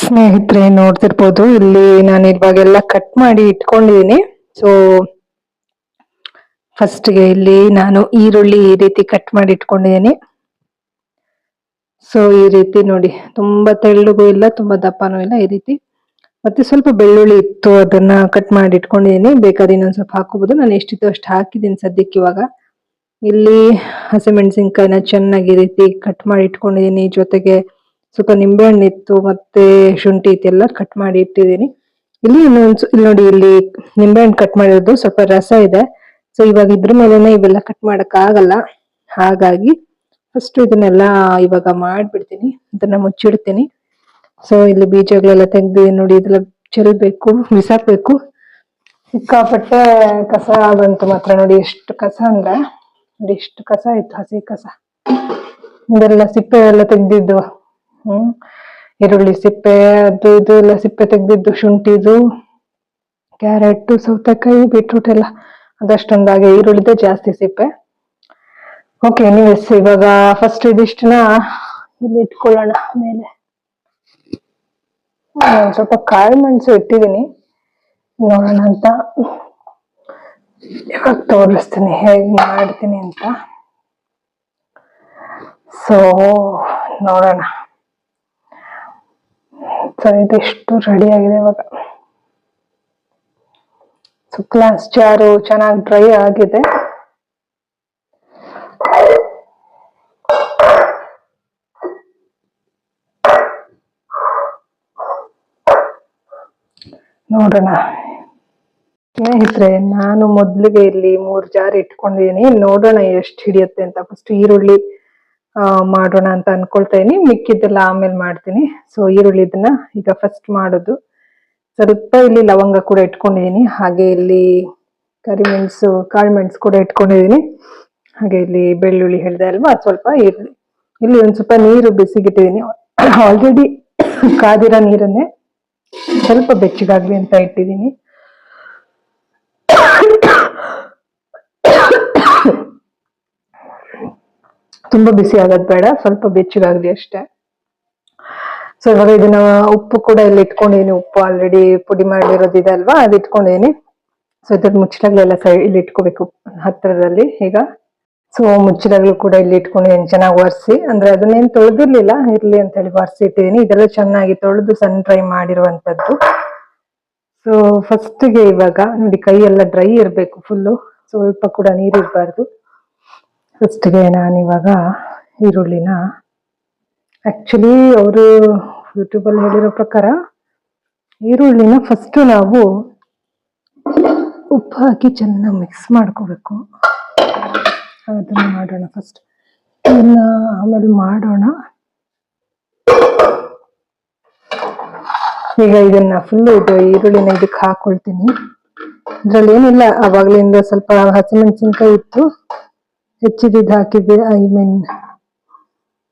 ಸ್ನೇಹಿತರೆ ನೋಡ್ತಿರ್ಬೋದು ಇಲ್ಲಿ ನಾನು ಇವಾಗೆಲ್ಲ ಕಟ್ ಮಾಡಿ ಇಟ್ಕೊಂಡಿದೀನಿ. ಸೊ ಫಸ್ಟ್ಗೆ ಇಲ್ಲಿ ನಾನು ಈರುಳ್ಳಿ ಈ ರೀತಿ ಕಟ್ ಮಾಡಿ ಇಟ್ಕೊಂಡಿದೀನಿ. ಸೊ ಈ ರೀತಿ ನೋಡಿ, ತುಂಬಾ ತೆಳ್ಳಗೂ ಇಲ್ಲ ತುಂಬಾ ದಪ್ಪನೂ ಇಲ್ಲ, ಈ ರೀತಿ. ಮತ್ತೆ ಸ್ವಲ್ಪ ಬೆಳ್ಳುಳ್ಳಿ ಇತ್ತು, ಅದನ್ನ ಕಟ್ ಮಾಡಿ ಇಟ್ಕೊಂಡಿದೀನಿ. ಬೇಕಾದ್ರೆ ಇನ್ನೊಂದ್ ಸ್ವಲ್ಪ ಹಾಕೋಬಹುದು, ನಾನು ಎಷ್ಟಿತ್ತು ಅಷ್ಟು ಹಾಕಿದೀನಿ ಸದ್ಯಕ್ಕೆ. ಇವಾಗ ಇಲ್ಲಿ ಹಸಿಮೆಣಸಿನ್ಕಾಯಿನ ಚೆನ್ನಾಗಿ ಈ ರೀತಿ ಕಟ್ ಮಾಡಿ ಇಟ್ಕೊಂಡಿದೀನಿ. ಜೊತೆಗೆ ಸ್ವಲ್ಪ ನಿಂಬೆ ಹಣ್ಣು ಇತ್ತು, ಮತ್ತೆ ಶುಂಠಿ ಇತ್ತು, ಎಲ್ಲ ಕಟ್ ಮಾಡಿ ಇಟ್ಟಿದೀನಿ. ಇಲ್ಲಿ ಇಲ್ಲಿ ನೋಡಿ, ಇಲ್ಲಿ ನಿಂಬೆ ಹಣ್ಣು ಕಟ್ ಮಾಡಿರೋದು ಸ್ವಲ್ಪ ರಸ ಇದೆ. ಸೊ ಇವಾಗ ಇದ್ರ ಮೇಲೆನೆ ಇವೆಲ್ಲ ಕಟ್ ಮಾಡಕ್ ಆಗಲ್ಲ, ಹಾಗಾಗಿ ಫಸ್ಟ್ ಇದನ್ನೆಲ್ಲ ಇವಾಗ ಮಾಡ್ಬಿಡ್ತೀನಿ, ಇದನ್ನ ಮುಚ್ಚಿಡ್ತೀನಿ. ಸೊ ಇಲ್ಲಿ ಬೀಜಗಳೆಲ್ಲ ತೆಗ್ದು ನೋಡಿ, ಇದೆಲ್ಲ ಚೆಲ್ಬೇಕು, ಬಿಸಾಕ್ಬೇಕು. ಸಿಕ್ಕಾಪಟ್ಟೆ ಕಸ ಬಂತು ಮಾತ್ರ. ನೋಡಿ ಎಷ್ಟು ಕಸ ಅಂದ್ರೆ, ನೋಡಿ ಎಷ್ಟು ಕಸ ಇತ್ತು, ಹಸಿ ಕಸ. ಇದೆಲ್ಲ ಸಿಪ್ಪೆ ಎಲ್ಲ ತೆಗ್ದಿದ್ದು, ಈರುಳ್ಳಿ ಸಿಪ್ಪೆ, ಅದು ಇದು ಎಲ್ಲ ಸಿಪ್ಪೆ ತೆಗ್ದಿದ್ದು, ಶುಂಠಿದು, ಕ್ಯಾರೆಟ್, ಸೌತೆಕಾಯಿ, ಬೀಟ್ರೂಟ್ ಎಲ್ಲ ಅದಷ್ಟೊಂದಾಗೆ, ಈರುಳ್ಳಿದೆ ಜಾಸ್ತಿ ಸಿಪ್ಪೆ. ಓಕೆ, ಎನಿವೇಸ್ ಇವಾಗ ಫಸ್ಟ್ ಇದಿಷ್ಟನ್ನ ಇಲ್ಲಿ ಇಟ್ಕೊಳ್ಳೋಣ ಮೇಲೆ. ಸ್ವಲ್ಪ ಕಾಳು ಮೆಣಸು ಇಟ್ಟಿದ್ದೀನಿ, ನೋಡೋಣ ಅಂತ. ಇವಾಗ ತೋರಿಸ್ತೀನಿ ಹೇಗ್ ಮಾಡ್ತೀನಿ ಅಂತ. ಸೊ ನೋಡೋಣ. ಸೊ ಇದಿಷ್ಟು ರೆಡಿ ಆಗಿದೆ ಇವಾಗ. ಸೊ ಗ್ಲಾಸ್ ಜಾರು ಚೆನ್ನಾಗಿ ಡ್ರೈ ಆಗಿದೆ. ನೋಡೋಣ ಸ್ನೇಹಿತರೆ, ನಾನು ಮೊದ್ಲಿಗೆ ಇಲ್ಲಿ 3 ಜಾರ್ ಇಟ್ಕೊಂಡಿದೀನಿ. ನೋಡೋಣ ಎಷ್ಟು ಹಿಡಿಯುತ್ತೆ ಅಂತ. ಫಸ್ಟ್ ಈರುಳ್ಳಿ ಮಾಡೋಣ ಅಂತ ಅನ್ಕೊಳ್ತಾ ಇದೀನಿ, ಮಿಕ್ಕಿದ್ದೆಲ್ಲ ಆಮೇಲೆ ಮಾಡ್ತೀನಿ. ಸೊ ಈರುಳ್ಳಿ ಇದನ್ನ ಈಗ ಫಸ್ಟ್ ಮಾಡೋದು. ಸ್ವಲ್ಪ ಇಲ್ಲಿ ಲವಂಗ ಕೂಡ ಇಟ್ಕೊಂಡಿದೀನಿ, ಹಾಗೆ ಇಲ್ಲಿ ಕರಿಮೆಣಸು, ಕಾಳುಮೆಣಸು ಕೂಡ ಇಟ್ಕೊಂಡಿದೀನಿ. ಹಾಗೆ ಇಲ್ಲಿ ಬೆಳ್ಳುಳ್ಳಿ ಹೇಳಿದೆ ಅಲ್ವಾ, ಸ್ವಲ್ಪ ಈರುಳ್ಳಿ. ಇಲ್ಲಿ ಒಂದ್ ಸ್ವಲ್ಪ ನೀರು ಬಿಸಿಗಿಟ್ಟಿದೀನಿ, ಆಲ್ರೆಡಿ ಕಾದಿರೋ ನೀರನ್ನೇ ಸ್ವಲ್ಪ ಬೆಚ್ಚಗಾಗ್ಲಿ ಅಂತ ಇಟ್ಟಿದ್ದೀನಿ. ತುಂಬಾ ಬಿಸಿ ಆಗೋದ್ ಬೇಡ, ಸ್ವಲ್ಪ ಬೆಚ್ಚಗಾಗ್ಲಿ ಅಷ್ಟೇ. ಸೊ ಇವಾಗ ಇದನ್ನ ಉಪ್ಪು ಕೂಡ ಇಲ್ಲಿ ಇಟ್ಕೊಂಡಿದೀನಿ, ಉಪ್ಪು ಆಲ್ರೆಡಿ ಪುಡಿ ಮಾಡಿರೋದಿದೆ ಅಲ್ವಾ, ಅದು ಇಟ್ಕೊಂಡಿದೀನಿ. ಸೊ ಇದ್ರ ಮುಚ್ಚಳಗಳೆಲ್ಲ ಇಲ್ಲಿ ಇಟ್ಕೋಬೇಕು ಹತ್ತಿರದಲ್ಲಿ ಈಗ. ಸೊ ಮುಚ್ಚಳಗಳು ಕೂಡ ಇಲ್ಲಿ ಇಟ್ಕೊಂಡಿದೀನಿ ಚೆನ್ನಾಗಿ ಒರೆಸಿ, ಅಂದ್ರೆ ಅದನ್ನೇನು ತೊಳೆದಿರ್ಲಿಲ್ಲ, ಇರ್ಲಿ ಅಂತ ಹೇಳಿ ಒರೆಸಿ ಇಟ್ಟಿದೀನಿ. ಇದೆಲ್ಲ ಚೆನ್ನಾಗಿ ತೊಳೆದು ಸನ್ ಡ್ರೈ ಮಾಡಿರುವಂತದ್ದು. ಸೊ ಫಸ್ಟ್ಗೆ ಇವಾಗ ನೋಡಿ, ಕೈ ಎಲ್ಲ ಡ್ರೈ ಇರಬೇಕು ಫುಲ್ಲು, ಸ್ವಲ್ಪ ಕೂಡ ನೀರು ಇರಬಾರ್ದು. ಫಸ್ಟ್ಗೆ ನಾನಿವಾಗ ಈರುಳ್ಳಿನ, ಆಕ್ಚುಲಿ ಅವರು ಯೂಟ್ಯೂಬಲ್ಲಿ ಹೇಳಿರೋ ಪ್ರಕಾರ ಈರುಳ್ಳಿನ ಫಸ್ಟ್ ನಾವು ಉಪ್ಪು ಹಾಕಿ ಚೆನ್ನಾಗಿ ಮಿಕ್ಸ್ ಮಾಡ್ಕೋಬೇಕು. ಅದನ್ನ ಮಾಡೋಣ ಫಸ್ಟ್, ಇದನ್ನ ಆಮೇಲೆ ಮಾಡೋಣ. ಈಗ ಇದನ್ನ ಫುಲ್ಲು ಇದು ಈರುಳ್ಳಿನ ಇದಕ್ಕೆ ಹಾಕೊಳ್ತೀನಿ. ಇದ್ರಲ್ಲಿ ಏನಿಲ್ಲ, ಅವಾಗ್ಲಿಂದ ಸ್ವಲ್ಪ ಹಸಿಮೆಣಸಿನ್ಕಾಯಿ ಇತ್ತು, ಹೆಚ್ಚಿದ್ದು ಹಾಕಿದ್ದೆ.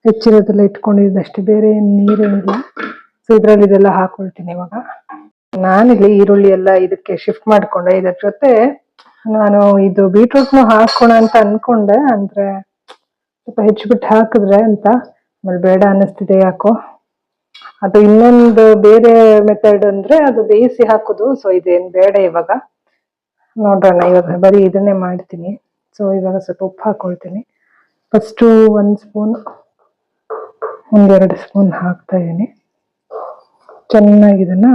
ಹೆಚ್ಚಿರೋದೆಲ್ಲ ಇಟ್ಕೊಂಡಿದ್ದಷ್ಟೇ, ಬೇರೆ ನೀರೇನಿಲ್ಲ. ಸೊ ಇದ್ರಲ್ಲಿ ಇದೆಲ್ಲ ಹಾಕೊಳ್ತೀನಿ ಇವಾಗ. ನಾನಿಲ್ಲಿ ಈರುಳ್ಳಿ ಎಲ್ಲ ಇದಕ್ಕೆ ಶಿಫ್ಟ್ ಮಾಡ್ಕೊಂಡೆ. ಇದ್ರ ಜೊತೆ ನಾನು ಇದು ಬೀಟ್ರೂಟ್ನು ಹಾಕೋಣ ಅಂತ ಅನ್ಕೊಂಡೆ, ಅಂದ್ರೆ ಸ್ವಲ್ಪ ಹೆಚ್ಚಿಬಿಟ್ಟು ಹಾಕಿದ್ರೆ ಅಂತ, ಆಮೇಲೆ ಬೇಡ ಅನ್ನಿಸ್ತಿದೆ ಯಾಕೋ. ಅದು ಇನ್ನೊಂದು ಬೇರೆ ಮೆಥಡ್ ಅಂದ್ರೆ ಅದು ಬೇಯಿಸಿ ಹಾಕುದು. ಸೊ ಇದೇನ್ ಬೇಡ ಇವಾಗ, ನೋಡೋಣ. ಇವಾಗ ಬರೀ ಇದನ್ನೇ ಮಾಡ್ತೀನಿ. ಸೊ ಇವಾಗ ಸ್ವಲ್ಪ ಉಪ್ಪು ಹಾಕೊಳ್ತೀನಿ. ಫಸ್ಟು 1 ಸ್ಪೂನ್, 1-2 ಸ್ಪೂನ್ ಹಾಕ್ತಾ ಇದೀನಿ. ಚೆನ್ನಾಗಿ ಇದನ್ನ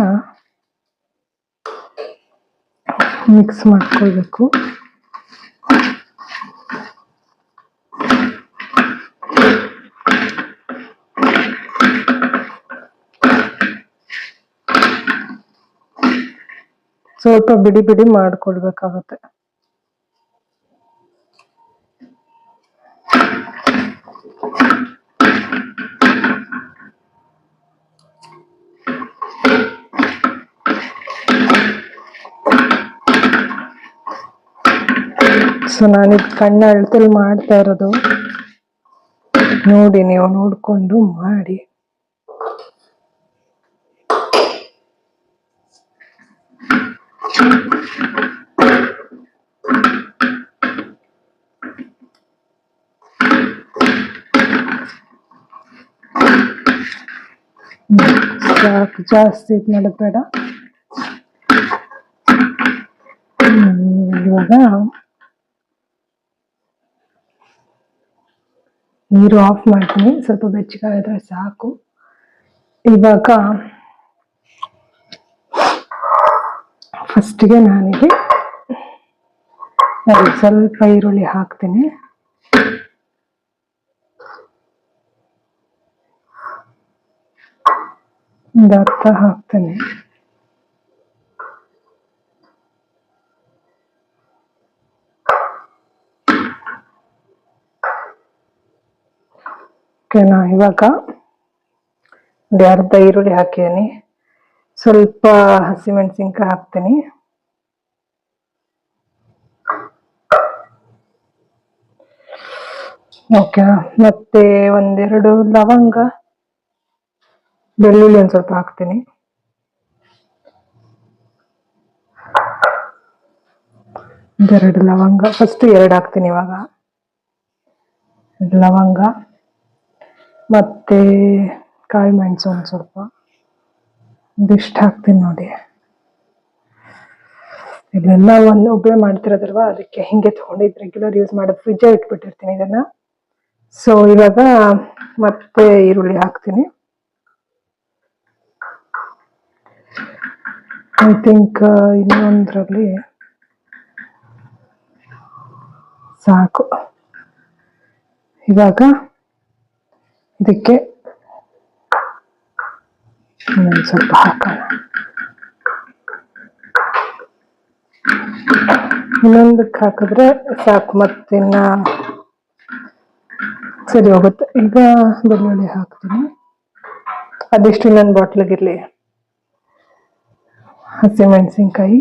ಮಿಕ್ಸ್ ಮಾಡ್ಕೊಳ್ಬೇಕು. ಸ್ವಲ್ಪ ಬಿಡಿ ಬಿಡಿ ಮಾಡ್ಕೊಳ್ಬೇಕಾಗುತ್ತೆ. ಸೊ ನಾನಿದ್ ಕಣ್ಣ ಅಳತೆಲಿ ಮಾಡ್ತಾ ಇರೋದು, ನೋಡಿ ನೀವು ನೋಡ್ಕೊಂಡು ಮಾಡಿ. ಜಾಸ್ತಿ ಇದು ಮಾಡೋದು ಬೇಡ. ಇವಾಗ ನೀರು ಆಫ್ ಮಾಡ್ತೀನಿ, ಸ್ವಲ್ಪ ಬೆಚ್ಚಗಾದ್ರೆ ಸಾಕು. ಇವಾಗ ಫಸ್ಟಿಗೆ ನಾನಿಗೆ ಸ್ವಲ್ಪ ಈರುಳ್ಳಿ ಹಾಕ್ತೀನಿ. ಒಂದು ಅರ್ಧ ಹಾಕ್ತೀನಿ. ಓಕೆನಾ? ಇವಾಗ ಒಂದು ಅರ್ಧ ಈರುಳ್ಳಿ ಹಾಕಿದ್ದೀನಿ, ಸ್ವಲ್ಪ ಹಸಿಮೆಣಸಿನ್ಕಾಯಿ ಹಾಕ್ತೀನಿ. ಓಕೆ, ಮತ್ತೆ ಒಂದೆರಡು ಲವಂಗ, ಬೆಳ್ಳುಳ್ಳಿ ಒಂದು ಸ್ವಲ್ಪ ಹಾಕ್ತೀನಿ. ಒಂದೆರಡು ಲವಂಗ, ಫಸ್ಟ್ ಎರಡು ಹಾಕ್ತೀನಿ. ಇವಾಗ ಲವಂಗ ಮತ್ತೆ ಕಾಳು ಮೆಣಸು ಒಂದು ಸ್ವಲ್ಪ, ಇದಿಷ್ಟು ಹಾಕ್ತೀನಿ ನೋಡಿ. ಇದೆಲ್ಲ ಒಬ್ಬಳೆ ಮಾಡ್ತಿರೋದಲ್ವಾ, ಅದಕ್ಕೆ ಹಿಂಗೆ ತಗೊಂಡಿದ್ದು ರೆಗ್ಯುಲರ್ ಯೂಸ್ ಮಾಡೋದು, ಫ್ರಿಜ್ಜಲ್ಲಿ ಇಟ್ಬಿಟ್ಟಿರ್ತೀನಿ ಇದನ್ನ. ಸೊ ಇವಾಗ ಮತ್ತೆ ಈರುಳ್ಳಿ ಹಾಕ್ತೀನಿ. ಐ ಥಿಂಕ್ ಇನ್ನೊಂದರಲ್ಲಿ ಸಾಕು. ಇವಾಗ ಇದಕ್ಕೆ ಸ್ವಲ್ಪ ಹಾಕೋಣ. ಇನ್ನೊಂದಕ್ಕೆ ಹಾಕಿದ್ರೆ ಸಾಕು, ಮತ್ತಿನ್ನ ಸರಿ ಹೋಗುತ್ತೆ. ಈಗ ಬೆಳ್ಳುಳ್ಳಿ ಹಾಕ್ತೀನಿ, ಅದಿಷ್ಟು ಇನ್ನೊಂದು ಬಾಟ್ಲಿಗಿರ್ಲಿ. ಹಸಿಮೆಣಸಿನ್ಕಾಯಿ,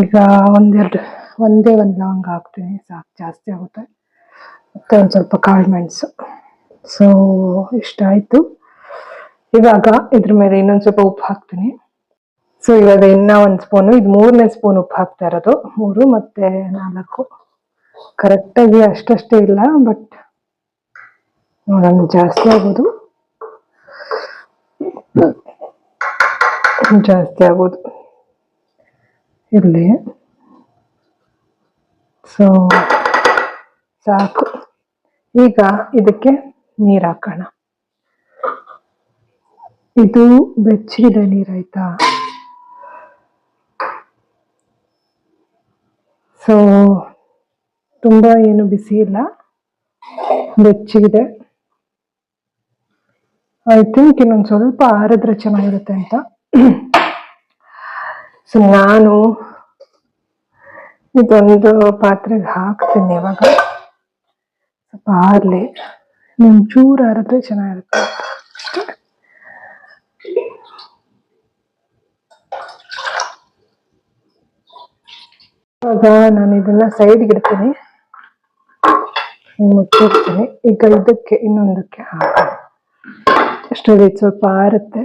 ಈಗ ಒಂದೇ ಒಂದು ಲವಂಗ ಹಾಕ್ತೀನಿ, ಸಾಕು, ಜಾಸ್ತಿ ಆಗುತ್ತೆ. ಮತ್ತೆ ಒಂದು ಸ್ವಲ್ಪ ಕಾಳು ಮೆಣಸು. ಸೊ ಇಷ್ಟಾಯ್ತು. ಇವಾಗ ಇದ್ರ ಮೇಲೆ ಇನ್ನೊಂದು ಸ್ವಲ್ಪ ಉಪ್ಪು ಹಾಕ್ತೀನಿ. ಸೊ ಇವಾಗ ಇನ್ನ ಒಂದು ಸ್ಪೂನು, ಇದು 3ನೇ ಸ್ಪೂನ್ ಉಪ್ಪು ಹಾಕ್ತಾ ಇರೋದು. 3 ಮತ್ತೆ 4 ಕರೆಕ್ಟಾಗಿ ಅಷ್ಟೇ ಇಲ್ಲ, ಬಟ್ ನೋಡೋಣ, ಜಾಸ್ತಿ ಆಗ್ಬೋದು, ಇರಲಿ. ಸೊ ಸಾಕು. ಈಗ ಇದಕ್ಕೆ ನೀರು ಹಾಕೋಣ. ಇದು ಬೆಚ್ಚಗಿದೆ ನೀರಾಯ್ತಾ. ಸೊ ತುಂಬಾ ಏನು ಬಿಸಿ ಇಲ್ಲ, ಬೆಚ್ಚಗಿದೆ. ಐ ಥಿಂಕ್ ಇನ್ನೊಂದು ಸ್ವಲ್ಪ ಆರಿದ್ರೆ ಚೆನ್ನಾಗಿರುತ್ತೆ ಅಂತ. ಸೊ ನಾನು ಇದೊಂದು ಪಾತ್ರೆಗೆ ಹಾಕ್ತೀನಿ. ಇವಾಗ ಸ್ವಲ್ಪ ಆರ್ಲಿ, ಒಂಚೂರು ಆರಿದ್ರೆ ಚೆನ್ನಾಗಿರುತ್ತೆ. ಇವಾಗ ನಾನು ಇದನ್ನ ಸೈಡ್ಗೆ ಇಡ್ತೀನಿ, ಮುಚ್ಚಿಡ್ತೀನಿ. ಈಗ ಇದಕ್ಕೆ ಇನ್ನೊಂದಕ್ಕೆ ಹಾಕೋಣ. ಅಷ್ಟರಲ್ಲಿ ಸ್ವಲ್ಪ ಆರುತ್ತೆ.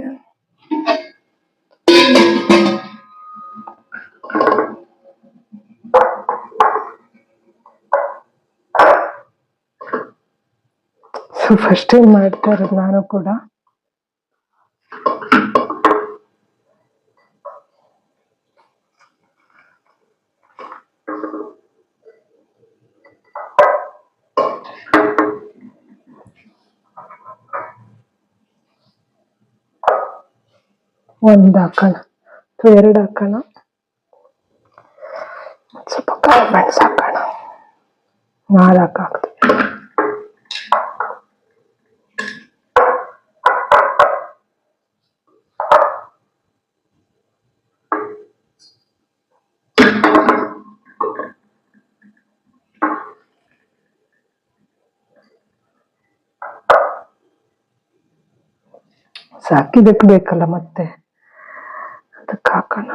ಸೊ ಫಸ್ಟ್ ಟೈಮ್ ಮಾಡ್ತಾ ಇರೋದು ನಾನು ಕೂಡ. ಒಂದು ಹಾಕೋಣ ಅಥವಾ 2 ಹಾಕೋಣ, ಸ್ವಲ್ಪ ಕಾಳು ಮೆಣಸು ಹಾಕೋಣ, 4 ಹಾಕ್ತೀನಿ. ಸಾಕಿದಕ್ಕೆ ಬೇಕಲ್ಲ, ಮತ್ತೆ ಅದಕ್ಕೆ ಹಾಕೋಣ.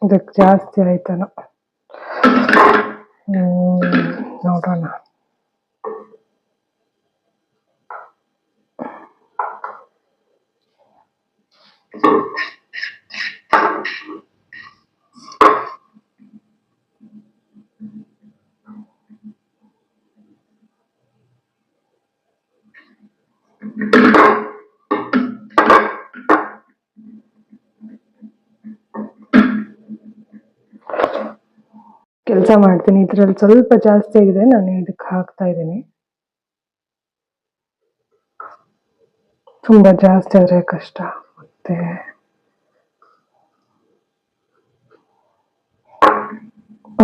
ಇದಕ್ಕೆ ಜಾಸ್ತಿ ಆಯ್ತಾನು ನೋಡೋಣ. ಕೆಲಸ ಮಾಡ್ತೀನಿ. ಇದ್ರಲ್ಲಿ ಸ್ವಲ್ಪ ಜಾಸ್ತಿ ಆಗಿದೆ, ನಾನು ಇದಕ್ಕೆ ಹಾಕ್ತಾ ಇದ್ದೀನಿ. ತುಂಬಾ ಜಾಸ್ತಿ ಆದ್ರೆ ಕಷ್ಟ. ಮತ್ತೆ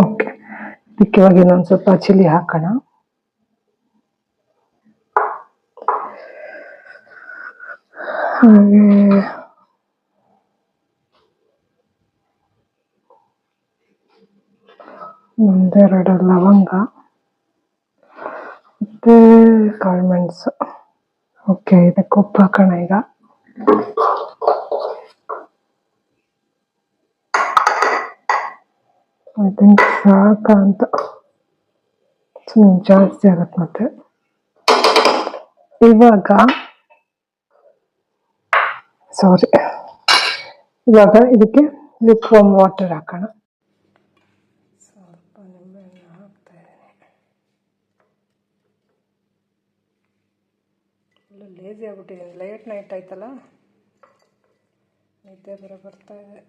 ಓಕೆ, ಇದಕ್ಕೆ ಇವಾಗ ಇನ್ನೊಂದು ಸ್ವಲ್ಪ ಚಿಲ್ಲಿ ಹಾಕೋಣ. ಹಾಗೆ ಒಂದೆರಡು ಲವಂಗ ಮತ್ತೆ ಕಾಳುಮೆಣಸು. ಓಕೆ, ಇದಕ್ಕೆ ಉಪ್ಪು ಹಾಕೋಣ ಈಗ. ಐ ಥಿಂಕ್ ಸಾಕ ಅಂತ, ಜಾಸ್ತಿ ಆಗತ್ತೆ ಮತ್ತೆ. ಇವಾಗ ಇದಕ್ಕೆ ಲುಕ್ವಾರ್ಮ್ ವಾಟರ್ ಹಾಕೋಣ. ಸ್ವಲ್ಪ ನಿಂಬೆಹಣ್ಣು ಹಾಕ್ತಾ ಇದ್ದೀನಿ. ಇಲ್ಲ ಲೇಜಿ ಆಗ್ಬಿಟ್ಟಿದ್ದೀನಿ, ಲೇಟ್ ನೈಟ್ ಆಯ್ತಲ್ಲ, ನಿದ್ದೆ ಬರ್ತಾ ಇದೆ.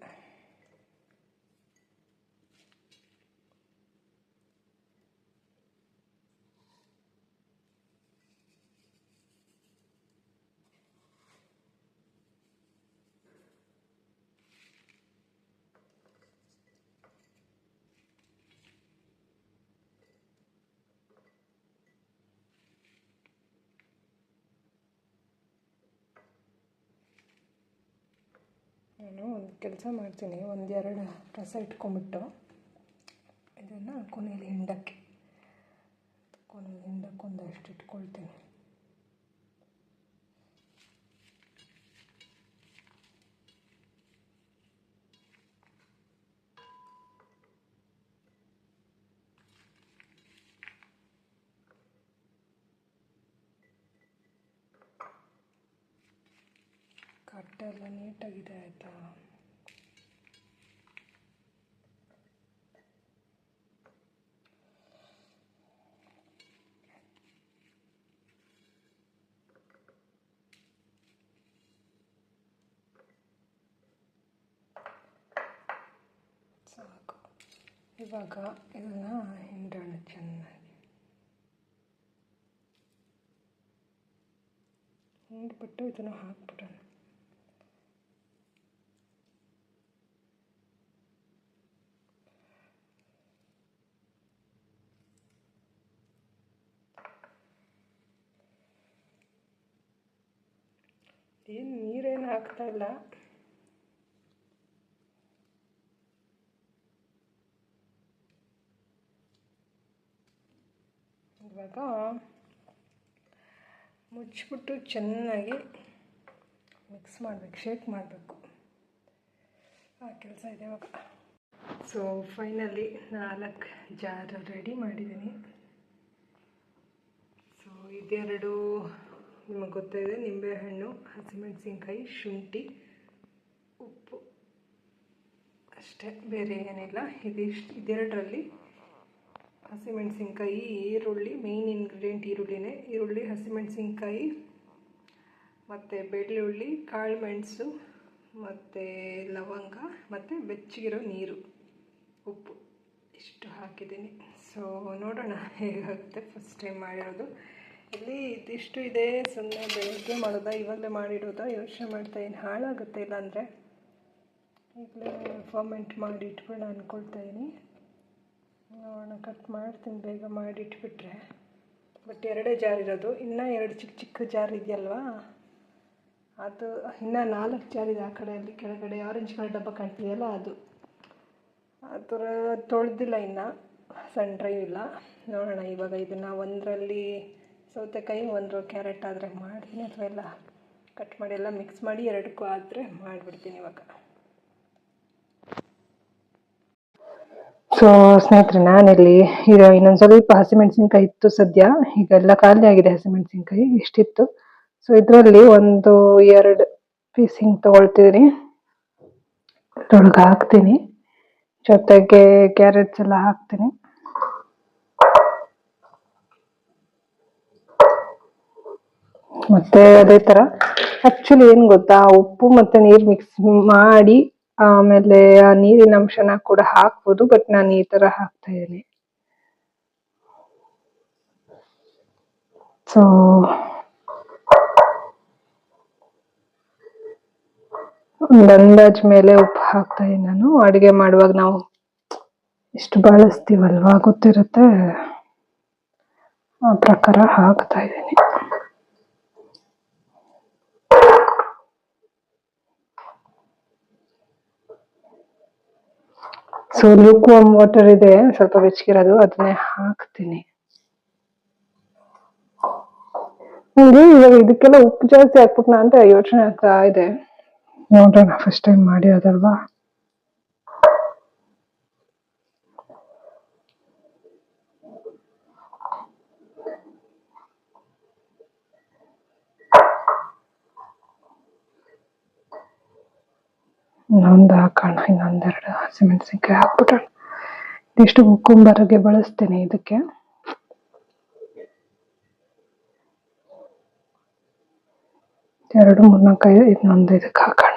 ನಾನು ಒಂದು ಕೆಲಸ ಮಾಡ್ತೀನಿ, ಒಂದೆರಡು ರಸ ಇಟ್ಕೊಂಡ್ಬಿಟ್ಟು ಇದನ್ನು ಕೊನೆಯಲ್ಲಿ ಹಿಂಡಕ್ಕೆ ಒಂದಷ್ಟು ಇಟ್ಕೊಳ್ತೀನಿ. ಕಟ್ಟೆಲ್ಲ ನೀಟಾಗಿದೆ ಆಯಿತಾ. ಸಾಕು. ಇವಾಗ ಇದನ್ನು ಹಿಂಡೋಣ ಚೆನ್ನಾಗಿ. ಹಿಂಡ್ಬಿಟ್ಟು ಇದನ್ನು ಹಾಕ್ಬಿಡೋಣ. ಏನು ನೀರೇನು ಹಾಕ್ತಾ ಇಲ್ಲ, ಇವಾಗ ಮುಚ್ಚಿಬಿಟ್ಟು ಚೆನ್ನಾಗಿ ಮಿಕ್ಸ್ ಮಾಡಬೇಕು, ಶೇಕ್ ಮಾಡಬೇಕು. ಆ ಕೆಲಸ ಇದೆ ಇವಾಗ. ಸೊ ಫೈನಲಿ 4 ಜಾರ್ ರೆಡಿ ಮಾಡಿದ್ದೀನಿ. ಸೊ ಇದೆರಡು ನಿಮಗೆ ಗೊತ್ತಿದೆ, ನಿಂಬೆಹಣ್ಣು, ಹಸಿಮೆಣಸಿನ್ಕಾಯಿ, ಶುಂಠಿ, ಉಪ್ಪು ಅಷ್ಟೇ, ಬೇರೆ ಏನಿಲ್ಲ. ಇದೆರಡರಲ್ಲಿ ಹಸಿಮೆಣಸಿನ್ಕಾಯಿ, ಈರುಳ್ಳಿ, ಮೇಯ್ನ್ ಇಂಗ್ರೀಡಿಯೆಂಟ್ ಈರುಳ್ಳಿನೇ. ಈರುಳ್ಳಿ, ಹಸಿಮೆಣಸಿನ್ಕಾಯಿ ಮತ್ತು ಬೆಳ್ಳುಳ್ಳಿ, ಕಾಳುಮೆಣಸು ಮತ್ತು ಲವಂಗ ಮತ್ತು ಬೆಚ್ಚಗಿರೋ ನೀರು, ಉಪ್ಪು ಇಷ್ಟು ಹಾಕಿದ್ದೀನಿ. ಸೊ ನೋಡೋಣ ಹೇಗಾಗುತ್ತೆ. ಫಸ್ಟ್ ಟೈಮ್ ಮಾಡಿರೋದು. ಇಲ್ಲಿ ಇದಿಷ್ಟು ಇದೆ, ಸುಮ್ಮನೆ ಬೆಳಗ್ಗೆ ಮಾಡೋದಾ ಇವಾಗಲೇ ಮಾಡಿಡೋದಾ ಯೋಚನೆ ಮಾಡ್ತಾಯಿದ್ದೀನಿ. ಹಾಳಾಗುತ್ತೆ ಇಲ್ಲಾಂದರೆ ಈಗಲೇ ಫರ್ಮೆಂಟ್ ಮಾಡಿ ಇಟ್ಬಿಡೋಣ ಅಂದ್ಕೊಳ್ತಾಯಿದ್ದೀನಿ. ನೋಡೋಣ, ಕಟ್ ಮಾಡ್ತೀನಿ ಬೇಗ ಮಾಡಿಟ್ಬಿಟ್ರೆ. ಬಟ್ 2 ಜಾರ್ ಇರೋದು, ಇನ್ನೂ 2 ಚಿಕ್ಕ ಚಿಕ್ಕ ಜಾರ್ ಇದೆಯಲ್ವಾ, ಅದು ಇನ್ನೂ 4 ಜಾರ್ ಇದೆ. ಆ ಕಡೆಯಲ್ಲಿ ಕೆಳಗಡೆ ಆರೆಂಜ್ ಕಲರ್ ಡಬ್ಬ ಕಾಣ್ತಿದೆಯಲ್ಲ, ಅದು ಆ ಥರ ತೊಳೆದಿಲ್ಲ, ಇನ್ನು ಸನ್ ಡ್ರೈವ್ ಇಲ್ಲ. ನೋಡೋಣ ಇವಾಗ ಇದನ್ನು ಒಂದರಲ್ಲಿ ಸೌತೆಕಾಯಿ, ಒಂದರಲ್ಲಿ ಕ್ಯಾರೆಟ್ ಆದರೆ ಮಾಡ್ತೀನಿ, ಅಥವಾ ಎಲ್ಲ ಕಟ್ ಮಾಡಿ ಎಲ್ಲ ಮಿಕ್ಸ್ ಮಾಡಿ 2ಕ್ಕೂ ಆದರೆ ಮಾಡಿಬಿಡ್ತೀನಿ ಇವಾಗ. ಸೊ ಸ್ನೇಹಿತರೆ, ನಾನಿಲ್ಲಿ ಈಗ ಇನ್ನೊಂದ್ ಸ್ವಲ್ಪ ಹಸಿಮೆಣಸಿನ್ಕಾಯಿ ಇತ್ತು ಸದ್ಯ. ಈಗ ಎಲ್ಲ ಖಾಲಿ ಆಗಿದೆ ಹಸಿಮೆಣಸಿನ್ಕಾಯಿ, ಇಷ್ಟಿತ್ತು. ಸೊ ಇದ್ರಲ್ಲಿ ಒಂದು 2 ಪೀಸ್ ಹಿಂಗ್ ತಗೊಳ್ತಿದೀನಿ. ಇದ್ರೊಳಗೆ ಹಾಕ್ತೀನಿ, ಜೊತೆಗೆ ಕ್ಯಾರೆಟ್ಸ್ ಎಲ್ಲ ಹಾಕ್ತೀನಿ. ಮತ್ತೆ ಅದೇ ತರ ಆಕ್ಚುಲಿ ಏನ್ ಗೊತ್ತಾ, ಉಪ್ಪು ಮತ್ತೆ ನೀರ್ ಮಿಕ್ಸ್ ಮಾಡಿ ಆಮೇಲೆ ಆ ನೀರಿನ ಅಂಶನ ಕೂಡ ಹಾಕ್ಬೋದು. ಬಟ್ ನಾನು ಈ ತರ ಹಾಕ್ತಾ ಇದ್ದೀನಿ. ಸೊ ಒಂದು ಅಂದಾಜ್ ಮೇಲೆ ಉಪ್ಪು ಹಾಕ್ತಾ ಇದ್ದೀನಿ ನಾನು. ಅಡುಗೆ ಮಾಡುವಾಗ ನಾವು ಎಷ್ಟು ಬಳಸ್ತೀವಲ್ವಾ, ಗೊತ್ತಿರುತ್ತೆ, ಆ ಪ್ರಕಾರ ಹಾಕ್ತಾ ಇದ್ದೀನಿ. ಸೊ ಲೂಕ್ ವಾರ್ಮ್ ವಾಟರ್ ಇದೆ ಸ್ವಲ್ಪ ಬೆಚ್ಚಗಿರೋದು, ಅದನ್ನೇ ಹಾಕ್ತೀನಿ. ನಂಗೆ ಇವಾಗ ಇದಕ್ಕೆಲ್ಲ ಉಪ್ಪು ಜಾಸ್ತಿ ಹಾಕ್ಬಿಟ್ನಾ ಅಂತ ಯೋಚನೆ ಆಗ್ತಾ ಇದೆ. ನೋಡೋಣ, ಫಸ್ಟ್ ಟೈಮ್ ಮಾಡಿರೋದಲ್ವಾ. ಇನ್ನೊಂದು ಹಾಕೋಣ, ಇನ್ನೊಂದೆರಡು ಹಸಿಮೆಣಸಿನ್ಕಾಯಿ ಹಾಕ್ಬಿಟ್ಟೋಣ. ಇದಿಷ್ಟು ಕುಕ್ಕುಂಬರ್ಗೆ ಬಳಸ್ತೇನೆ ಇದಕ್ಕೆ. ಎರಡು 3 4 5 ಇನ್ನೊಂದು ಇದಕ್ಕೆ ಹಾಕೋಣ.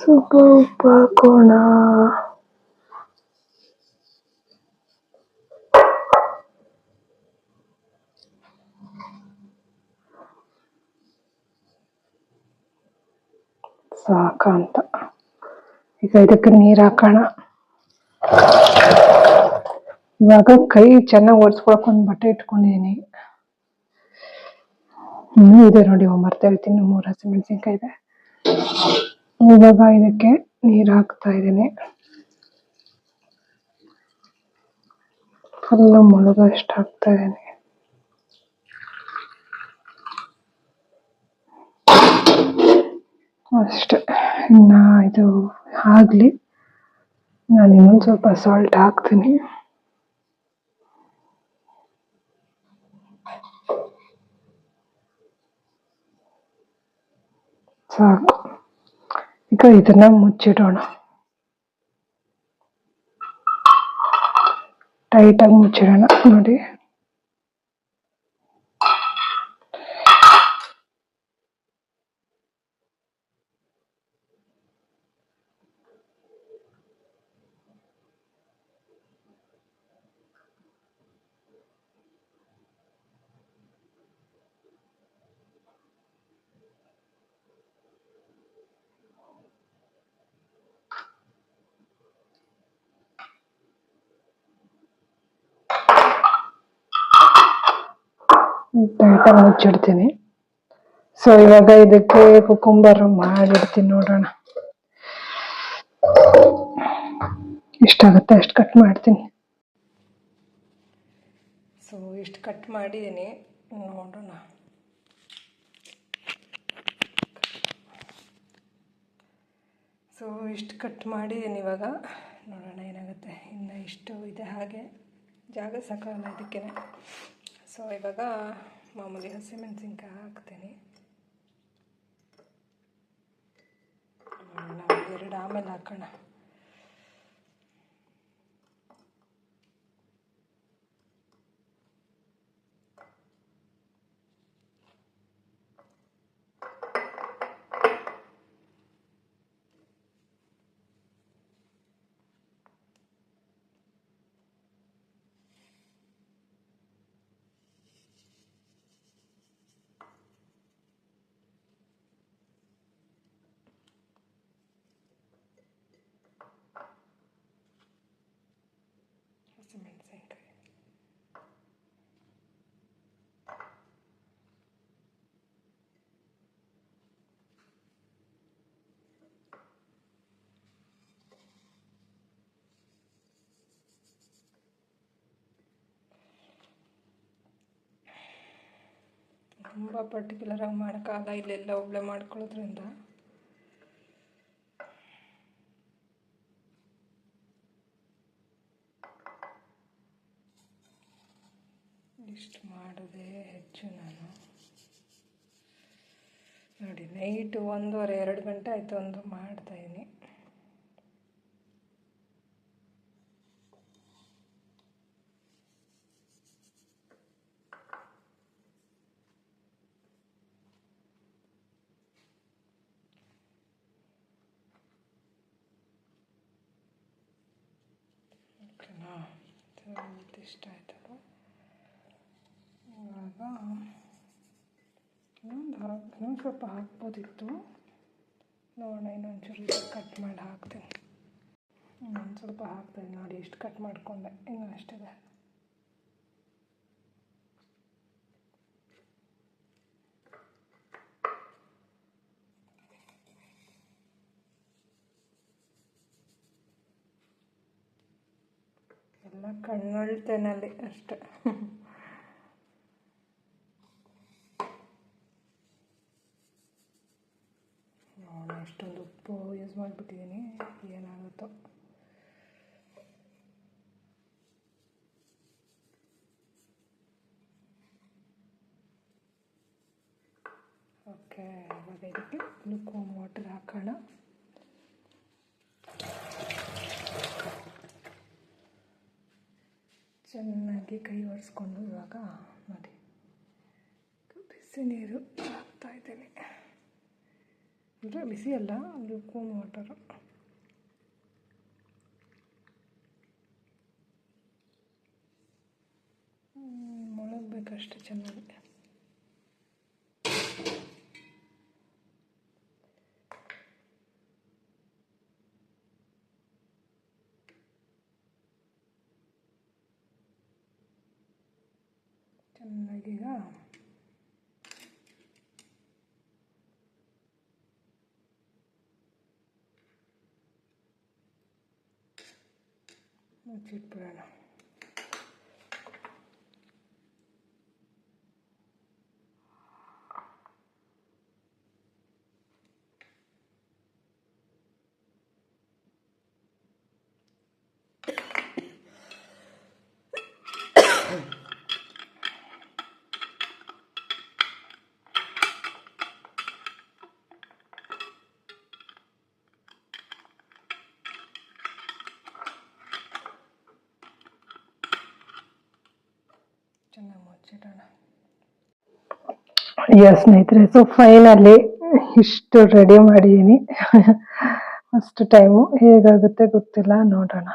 ಸ್ವಲ್ಪ ಉಪ್ಪು ಹಾಕೋಣ. ಸಾಕಂತ. ಈಗ ಇದಕ್ಕೆ ನೀರ್ ಹಾಕೋಣ. ಇವಾಗ ಕೈ ಚೆನ್ನಾಗಿ ಒರೆಸ್ಕೊಳಕ್ ಒಂದು ಬಟ್ಟೆ ಇಟ್ಕೊಂಡಿದೀನಿ. ಇದೆ ನೋಡಿ, ಮರ್ತೆ ಹೋಯ್ತೀನಿ, 3 ಹಸಿಮೆಣಸಿನ್ಕಾಯಿ ಇದೆ. ಇವಾಗ ಇದಕ್ಕೆ ನೀರ್ ಹಾಕ್ತಾ ಇದ್ದೀನಿ. ಫುಲ್ ಮುಳುಗಷ್ಟು ಹಾಕ್ತಾ ಇದ್ದೀನಿ. ಅಷ್ಟೇ. ಇನ್ನ ಇದು ಆಗ್ಲಿ, ನಾನು ಇನ್ನೊಂದು ಸ್ವಲ್ಪ ಸಾಲ್ಟ್ ಹಾಕ್ತೀನಿ. ಸಾಕು. ಈಗ ಇದನ್ನ ಮುಚ್ಚಿಡೋಣ, ಟೈಟಾಗಿ ಮುಚ್ಚಿಡೋಣ. ನೋಡಿ, ಟೈಟಾಗಿ ಮುಚ್ಚಿಡ್ತೀನಿ. ಸೊ ಇವಾಗ ಇದಕ್ಕೆ ಕುಕ್ಕುಂಬರ್ ಮಾಡಿಡ್ತೀನಿ, ನೋಡೋಣ ಎಷ್ಟಾಗುತ್ತೆ ಅಷ್ಟು ಕಟ್ ಮಾಡ್ತೀನಿ. ಸೊ ಇಷ್ಟು ಕಟ್ ಮಾಡಿದ್ದೀನಿ, ನೋಡೋಣ. ಸೊ ಇಷ್ಟು ಕಟ್ ಮಾಡಿದ್ದೀನಿ, ಇವಾಗ ನೋಡೋಣ ಏನಾಗುತ್ತೆ. ಇನ್ನು ಇಷ್ಟು ಇದೆ, ಹಾಗೆ ಜಾಗ ಸಾಕಲ್ಲ ಇದಕ್ಕೆ. ಸೊ ಇವಾಗ ಮಾಮೂಲಿ ಹಸಿಮೆಣಸಿನ್ಕಾಯಿ ಹಾಕ್ತೀನಿ. ನಾವು 2 ಆಮೇಲೆ ಹಾಕೋಣ. ತುಂಬ ಪರ್ಟಿಕ್ಯುಲರ್ ಆಗಿ ಮಾಡೋಕ್ಕಾಗಲ್ಲ, ಇಲ್ಲೆಲ್ಲ ಒಬ್ಬಳೆ ಮಾಡ್ಕೊಳ್ಳೋದ್ರಿಂದ. ಇಷ್ಟು ಮಾಡೋದೇ ಹೆಚ್ಚು. ನಾನು ನೋಡಿ ನೈಟು 1:30-2 ಗಂಟೆ ಆಯಿತು ಒಂದು ಮಾಡ್ತಾಯಿದ್ದೀನಿ. ಓಕೆನಾ, ಇಷ್ಟ ಆಯ್ತಲ್ಲ. ಇವಾಗ ಇನ್ನೊಂದು ಸ್ವಲ್ಪ ಹಾಕ್ಬೋದಿತ್ತು, ನೋಡೋಣ. ಇನ್ನೊಂಚೂರು ಕಟ್ ಮಾಡಿ ಹಾಕ್ತೀನಿ. ಇನ್ನೊಂದು ಸ್ವಲ್ಪ ಹಾಕ್ತೀನಿ. ನೋಡಿ ಇಷ್ಟು ಕಟ್ ಮಾಡಿಕೊಂಡೆ, ಇನ್ನೂ ಅಷ್ಟಿದೆ. ಎಲ್ಲ ಕಣ್ಣೊಳ್ತೇನಲ್ಲಿ ಅಷ್ಟೆ. ನೋಡೋಣ, ಎಷ್ಟೊಂದು ಉಪ್ಪು ಯೂಸ್ ಮಾಡಿಬಿಟ್ಟಿದ್ದೀನಿ, ಏನಾಗುತ್ತೋ. ಓಕೆ, ಇವಾಗ ಇದಕ್ಕೆ ಲುಕ್ವಾರ್ಮ್ ವಾಟರ್ ಹಾಕೋಣ. ಚೆನ್ನಾಗಿ ಕೈ ಒರೆಸ್ಕೊಂಡು ಇವಾಗ ನೋಡಿ ಬಿಸಿ ನೀರು ಹಾಕ್ತಾಯಿದ್ದೀನಿ. ಅಂದರೆ ಬಿಸಿ ಅಲ್ಲ, ಲುಕ್ವಾರ್ಮ್ ವಾಟರು. ಮೊಳಗಬೇಕಷ್ಟೆ ಚೆನ್ನಾಗಿ. ಚೆನ್ನಾಗೀಗ ಮುಚ್ಚಿಟ್ಬಿಡೋಣ. ಚೆನ್ನಾಗಿ ಮುಚ್ಚಿಡೋಣ. ಸ್ನೇಹಿತರೆ, ಸೊ ಫೈನಲಿ ಇಷ್ಟು ರೆಡಿ ಮಾಡಿದ್ದೀನಿ. ಫಸ್ಟ್ ಟೈಮು ಹೇಗಾಗುತ್ತೆ ಗೊತ್ತಿಲ್ಲ, ನೋಡೋಣ.